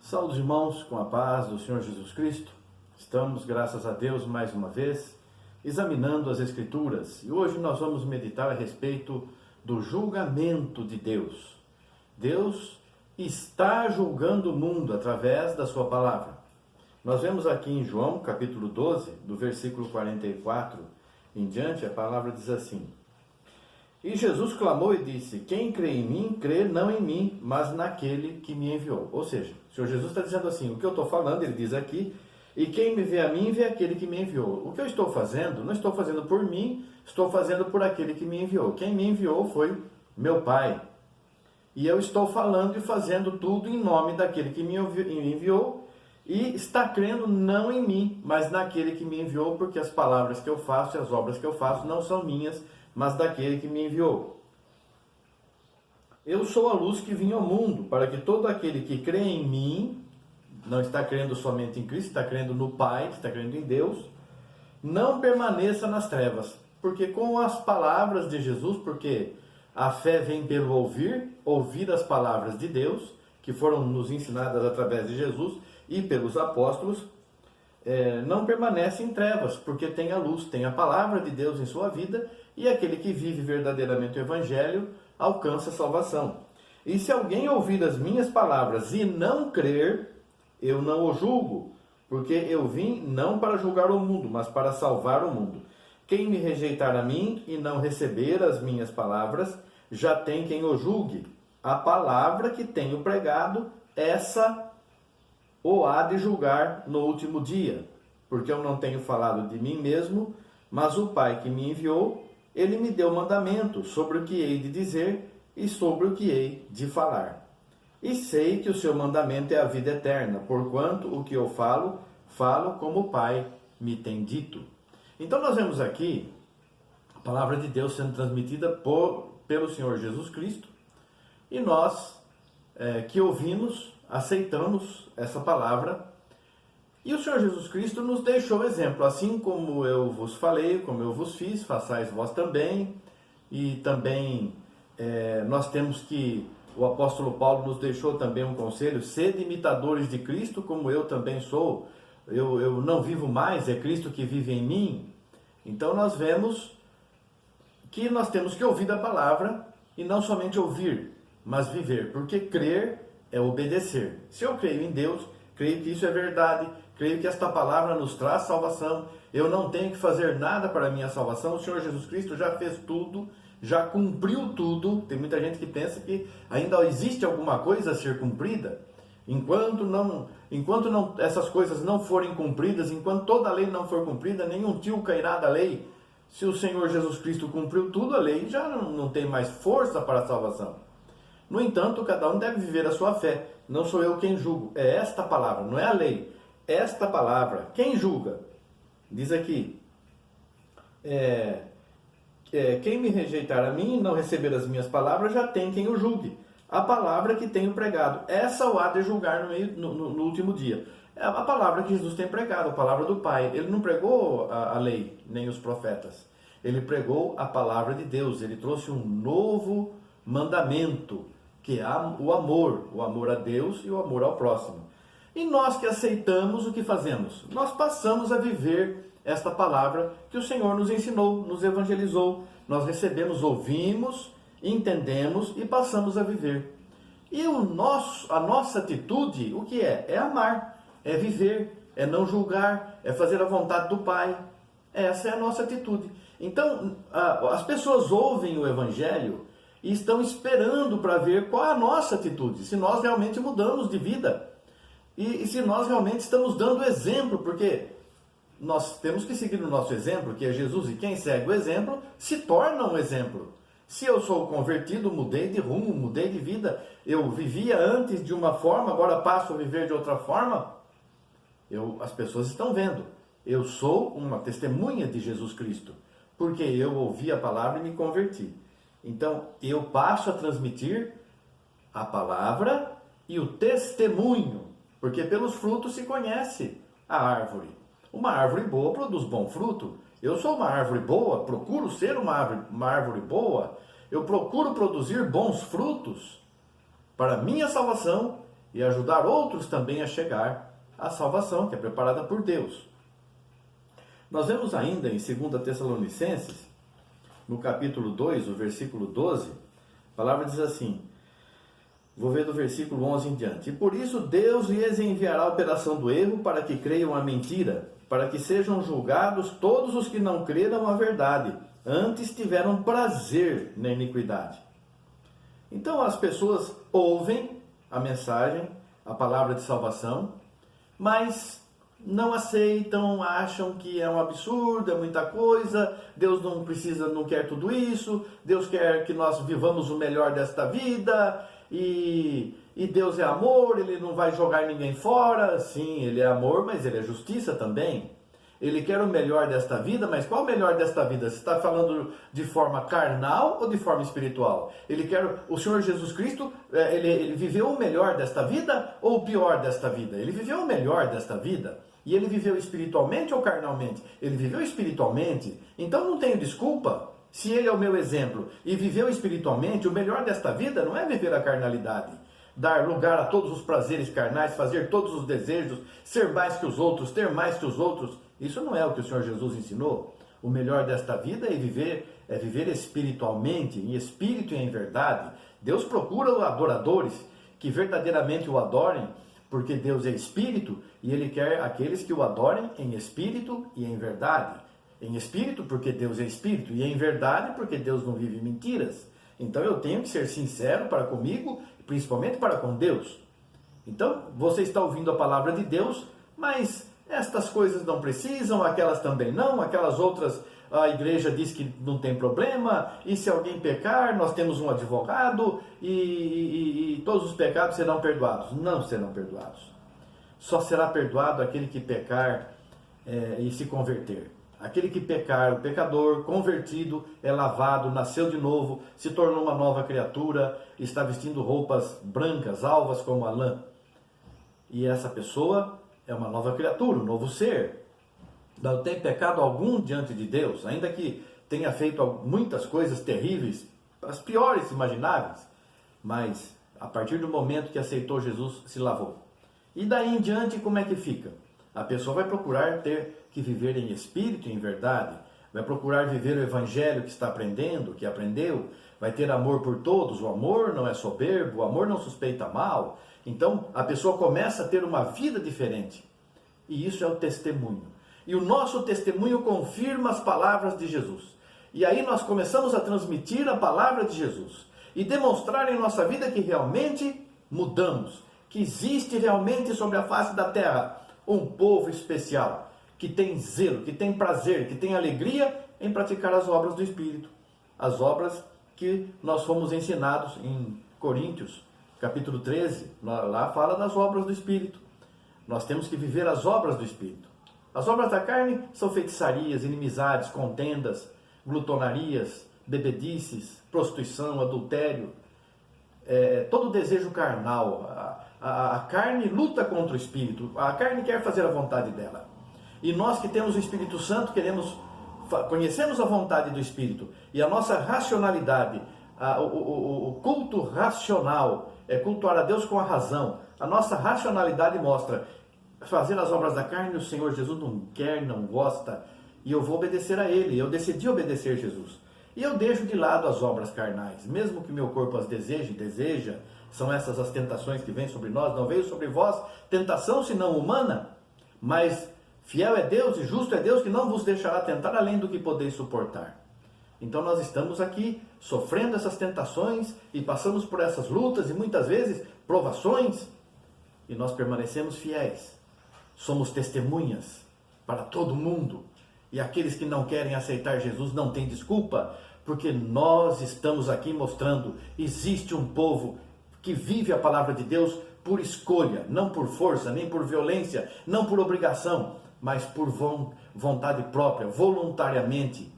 Saúde, irmãos, com a paz do Senhor Jesus Cristo. Estamos, graças a Deus, mais uma vez, examinando as Escrituras. E hoje nós vamos meditar a respeito do julgamento de Deus. Deus está julgando o mundo através da sua palavra. Nós vemos aqui em João, capítulo 12, do versículo 44 em diante, a palavra diz assim: E Jesus clamou e disse: Quem crê em mim, crê não em mim, mas naquele que me enviou. Ou seja, o Senhor Jesus está dizendo assim, o que eu estou falando, ele diz aqui, e quem me vê a mim, vê aquele que me enviou. O que eu estou fazendo, não estou fazendo por mim, estou fazendo por aquele que me enviou. Quem me enviou foi meu Pai. E eu estou falando e fazendo tudo em nome daquele que me enviou, e está crendo não em mim, mas naquele que me enviou, porque as palavras que eu faço e as obras que eu faço não são minhas, mas daquele que me enviou. Eu sou a luz que vim ao mundo, para que todo aquele que crê em mim, não está crendo somente em Cristo, está crendo no Pai, está crendo em Deus, não permaneça nas trevas. Porque com as palavras de Jesus, porque a fé vem pelo ouvir as palavras de Deus, que foram nos ensinadas através de Jesus e pelos apóstolos, não permanece em trevas, porque tem a luz, tem a palavra de Deus em sua vida, e aquele que vive verdadeiramente o Evangelho alcança a salvação. E se alguém ouvir as minhas palavras e não crer, eu não o julgo, porque eu vim não para julgar o mundo, mas para salvar o mundo. Quem me rejeitar a mim e não receber as minhas palavras, já tem quem o julgue. A palavra que tenho pregado, essa o há de julgar no último dia, porque eu não tenho falado de mim mesmo, mas o Pai que me enviou, ele me deu mandamento sobre o que hei de dizer e sobre o que hei de falar. E sei que o seu mandamento é a vida eterna, porquanto o que eu falo, falo como o Pai me tem dito. Então nós vemos aqui a palavra de Deus sendo transmitida pelo Senhor Jesus Cristo, e nós que ouvimos, aceitamos essa palavra, e o Senhor Jesus Cristo nos deixou exemplo, assim como eu vos falei, como eu vos fiz, façais vós também. E também nós temos que, o apóstolo Paulo nos deixou também um conselho: sede imitadores de Cristo, como eu também sou. Eu não vivo mais, é Cristo que vive em mim. Então nós vemos que nós temos que ouvir a palavra, e não somente ouvir, mas viver, porque crer é obedecer. Se eu creio em Deus, creio que isso é verdade, creio que esta palavra nos traz salvação, eu não tenho que fazer nada para a minha salvação, o Senhor Jesus Cristo já fez tudo, já cumpriu tudo. Tem muita gente que pensa que ainda existe alguma coisa a ser cumprida. Enquanto essas coisas não forem cumpridas, enquanto toda a lei não for cumprida, nenhum tio cairá da lei. Se o Senhor Jesus Cristo cumpriu tudo, a lei já não tem mais força para a salvação. No entanto, cada um deve viver a sua fé. Não sou eu quem julgo, é esta palavra, não é a lei. Esta palavra, quem julga? Diz aqui, quem me rejeitar a mim e não receber as minhas palavras, já tem quem o julgue. A palavra que tenho pregado, essa o há de julgar no último dia. É a palavra que Jesus tem pregado, a palavra do Pai. Ele não pregou a lei, nem os profetas. Ele pregou a palavra de Deus. Ele trouxe um novo mandamento, que é o amor a Deus e o amor ao próximo. E nós que aceitamos, o que fazemos? Nós passamos a viver esta palavra que o Senhor nos ensinou, nos evangelizou. Nós recebemos, ouvimos, entendemos e passamos a viver. E a nossa atitude, o que é? É amar, é viver, é não julgar, é fazer a vontade do Pai. Essa é a nossa atitude. Então, as pessoas ouvem o Evangelho e estão esperando para ver qual é a nossa atitude, se nós realmente mudamos de vida. E se nós realmente estamos dando exemplo, porque nós temos que seguir o nosso exemplo, que é Jesus, e quem segue o exemplo se torna um exemplo. Se eu sou convertido, mudei de rumo, mudei de vida, eu vivia antes de uma forma, agora passo a viver de outra forma, as pessoas estão vendo. Eu sou uma testemunha de Jesus Cristo, porque eu ouvi a palavra e me converti. Então, eu passo a transmitir a palavra e o testemunho, porque pelos frutos se conhece a árvore. Uma árvore boa produz bom fruto, Eu sou uma árvore boa, procuro ser uma árvore boa, eu procuro produzir bons frutos para minha salvação e ajudar outros também a chegar à salvação que é preparada por Deus. Nós vemos ainda em 2 Tessalonicenses, no capítulo 2, o versículo 12, a palavra diz assim, vou ver do versículo 11 em diante. E por isso Deus lhes enviará a operação do erro para que creiam a mentira, para que sejam julgados todos os que não creram a verdade, antes tiveram prazer na iniquidade. Então as pessoas ouvem a mensagem, a palavra de salvação, mas não aceitam, acham que é um absurdo, é muita coisa, Deus não quer tudo isso, Deus quer que nós vivamos o melhor desta vida, e Deus é amor, Ele não vai jogar ninguém fora. Sim, Ele é amor, mas Ele é justiça também. Ele quer o melhor desta vida, mas qual o melhor desta vida? Você está falando de forma carnal ou de forma espiritual? Ele quer, o Senhor Jesus Cristo, ele viveu o melhor desta vida ou o pior desta vida? Ele viveu o melhor desta vida. E ele viveu espiritualmente ou carnalmente? Ele viveu espiritualmente. Então não tenho desculpa. Se ele é o meu exemplo e viveu espiritualmente, o melhor desta vida não é viver a carnalidade. Dar lugar a todos os prazeres carnais, fazer todos os desejos, ser mais que os outros, ter mais que os outros. Isso não é o que o Senhor Jesus ensinou. O melhor desta vida é viver espiritualmente, em espírito e em verdade. Deus procura adoradores que verdadeiramente o adorem, porque Deus é espírito e Ele quer aqueles que o adorem em espírito e em verdade. Em espírito, porque Deus é espírito, e em verdade, porque Deus não vive mentiras. Então eu tenho que ser sincero para comigo, principalmente para com Deus. Então você está ouvindo a palavra de Deus, mas estas coisas não precisam, aquelas também não, aquelas outras a igreja diz que não tem problema, e se alguém pecar, nós temos um advogado, e todos os pecados serão perdoados. Não serão perdoados. Só será perdoado aquele que pecar e se converter. Aquele que pecar, o pecador convertido, é lavado, nasceu de novo, se tornou uma nova criatura, está vestindo roupas brancas, alvas como a lã. E essa pessoa é uma nova criatura, um novo ser. Não tem pecado algum diante de Deus, ainda que tenha feito muitas coisas terríveis, as piores imagináveis, mas a partir do momento que aceitou Jesus, se lavou. E daí em diante, como é que fica? A pessoa vai procurar ter que viver em espírito e em verdade, vai procurar viver o evangelho que está aprendendo, que aprendeu, vai ter amor por todos, o amor não é soberbo, o amor não suspeita mal. Então a pessoa começa a ter uma vida diferente, e isso é o testemunho. E o nosso testemunho confirma as palavras de Jesus. E aí nós começamos a transmitir a palavra de Jesus e demonstrar em nossa vida que realmente mudamos, que existe realmente sobre a face da terra um povo especial, que tem zelo, que tem prazer, que tem alegria em praticar as obras do Espírito. As obras que nós fomos ensinados em Coríntios, capítulo 13, lá fala das obras do Espírito. Nós temos que viver as obras do Espírito. As obras da carne são feitiçarias, inimizades, contendas, glutonarias, bebedices, prostituição, adultério, todo desejo carnal. A carne luta contra o Espírito, a carne quer fazer a vontade dela. E nós que temos o Espírito Santo, conhecemos a vontade do Espírito, e a nossa racionalidade, o culto racional, é cultuar a Deus com a razão. A nossa racionalidade mostra fazer as obras da carne, o Senhor Jesus não quer, não gosta, e eu vou obedecer a Ele. Eu decidi obedecer Jesus. E eu deixo de lado as obras carnais, mesmo que meu corpo as deseja, são essas as tentações que vêm sobre nós, não veio sobre vós tentação senão humana, mas fiel é Deus e justo é Deus que não vos deixará tentar além do que podeis suportar. Então nós estamos aqui sofrendo essas tentações e passamos por essas lutas e muitas vezes provações, e nós permanecemos fiéis. Somos testemunhas para todo mundo. E aqueles que não querem aceitar Jesus não têm desculpa, porque nós estamos aqui mostrando, existe um povo que vive a palavra de Deus por escolha, não por força, nem por violência, não por obrigação, mas por vontade própria, voluntariamente,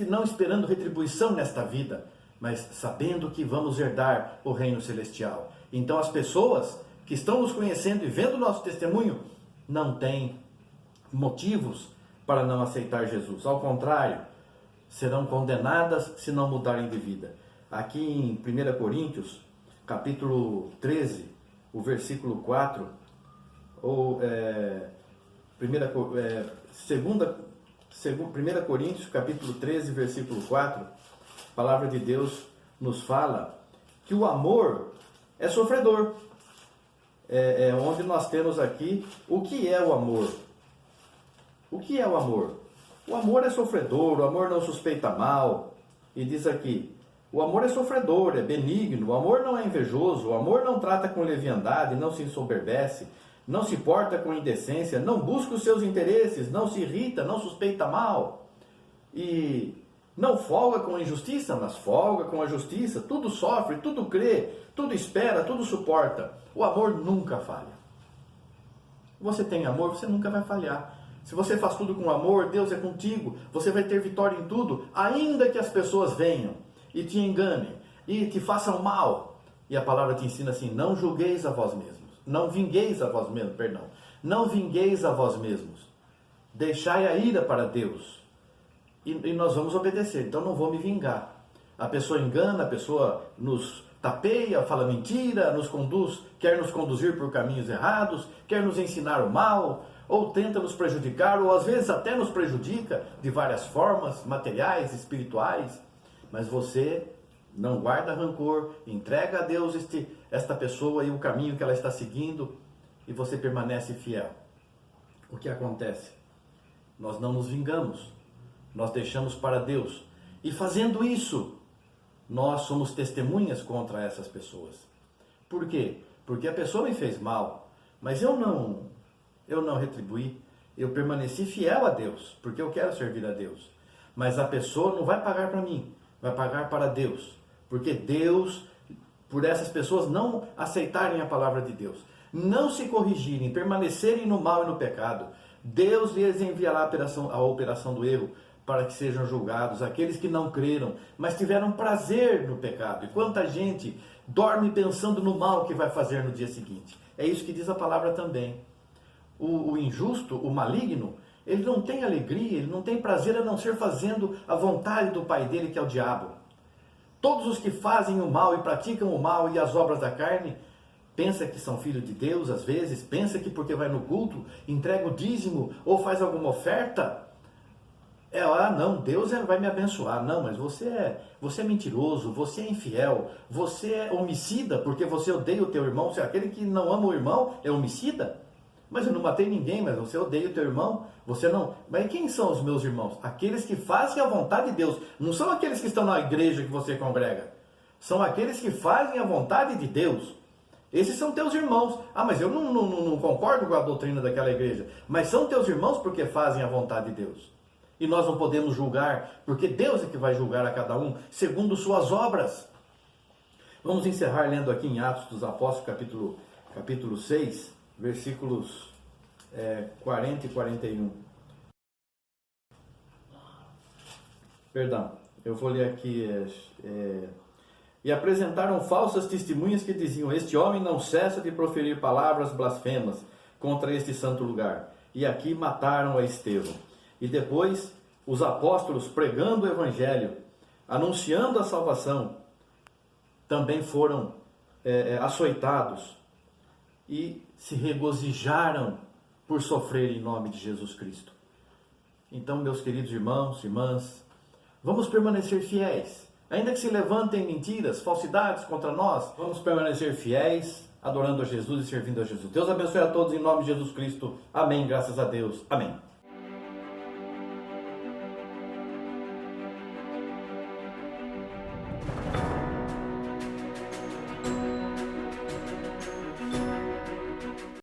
não esperando retribuição nesta vida, mas sabendo que vamos herdar o reino celestial. Então as pessoas que estão nos conhecendo e vendo o nosso testemunho não têm motivos para não aceitar Jesus. Ao contrário, serão condenadas se não mudarem de vida. Aqui em 1 Coríntios, capítulo 13, o versículo 4, ou 1 Coríntios, capítulo 13, versículo 4, a palavra de Deus nos fala que o amor é sofredor. Onde nós temos aqui o que é o amor. O que é o amor? O amor é sofredor, o amor não suspeita mal. E diz aqui, o amor é sofredor, é benigno, o amor não é invejoso, o amor não trata com leviandade, não se ensoberbece, não se porta com indecência, não busca os seus interesses, não se irrita, não suspeita mal. E não folga com a injustiça, mas folga com a justiça. Tudo sofre, tudo crê, tudo espera, tudo suporta. O amor nunca falha. Você tem amor, você nunca vai falhar. Se você faz tudo com amor, Deus é contigo. Você vai ter vitória em tudo, ainda que as pessoas venham e te enganem e te façam mal. E a palavra te ensina assim: não julgueis a vós mesmos. Não vingueis a vós mesmos, perdão. Não vingueis a vós mesmos. Deixai a ira para Deus. E nós vamos obedecer. Então não vou me vingar. A pessoa engana, a pessoa nos tapeia, fala mentira, nos conduz, quer nos conduzir por caminhos errados, quer nos ensinar o mal, ou tenta nos prejudicar, ou às vezes até nos prejudica de várias formas, materiais, espirituais. Mas você não guarda rancor, entrega a Deus esta pessoa e o caminho que ela está seguindo, e você permanece fiel. O que acontece? Nós não nos vingamos, nós deixamos para Deus. E fazendo isso, nós somos testemunhas contra essas pessoas. Por quê? Porque a pessoa me fez mal, mas eu não retribuí. Eu permaneci fiel a Deus, porque eu quero servir a Deus. Mas a pessoa não vai pagar para mim, vai pagar para Deus. Porque Deus, por essas pessoas não aceitarem a palavra de Deus, não se corrigirem, permanecerem no mal e no pecado, Deus lhes enviará a operação do erro, para que sejam julgados aqueles que não creram, mas tiveram prazer no pecado. E quanta gente dorme pensando no mal que vai fazer no dia seguinte. É isso que diz a palavra também. O injusto, o maligno, ele não tem alegria, ele não tem prazer a não ser fazendo a vontade do pai dele, que é o diabo. Todos os que fazem o mal e praticam o mal e as obras da carne, pensa que são filhos de Deus, às vezes, pensa que porque vai no culto, entrega o dízimo ou faz alguma oferta, não, Deus vai me abençoar. Não, mas você é mentiroso, você é infiel, você é homicida, porque você odeia o teu irmão. Se aquele que não ama o irmão é homicida. Mas eu não matei ninguém, mas você odeia o teu irmão, você não. Mas quem são os meus irmãos? Aqueles que fazem a vontade de Deus. Não são aqueles que estão na igreja que você congrega. São aqueles que fazem a vontade de Deus. Esses são teus irmãos. Mas eu não concordo com a doutrina daquela igreja. Mas são teus irmãos porque fazem a vontade de Deus. E nós não podemos julgar, porque Deus é que vai julgar a cada um segundo suas obras. Vamos encerrar lendo aqui em Atos dos Apóstolos, capítulo 6, versículos 40 e 41. Perdão, eu vou ler aqui. E apresentaram falsas testemunhas que diziam: este homem não cessa de proferir palavras blasfemas contra este santo lugar. E aqui mataram a Estevão. E depois, os apóstolos, pregando o evangelho, anunciando a salvação, também foram açoitados e se regozijaram por sofrer em nome de Jesus Cristo. Então, meus queridos irmãos e irmãs, vamos permanecer fiéis. Ainda que se levantem mentiras, falsidades contra nós, vamos permanecer fiéis, adorando a Jesus e servindo a Jesus. Deus abençoe a todos em nome de Jesus Cristo. Amém. Graças a Deus. Amém.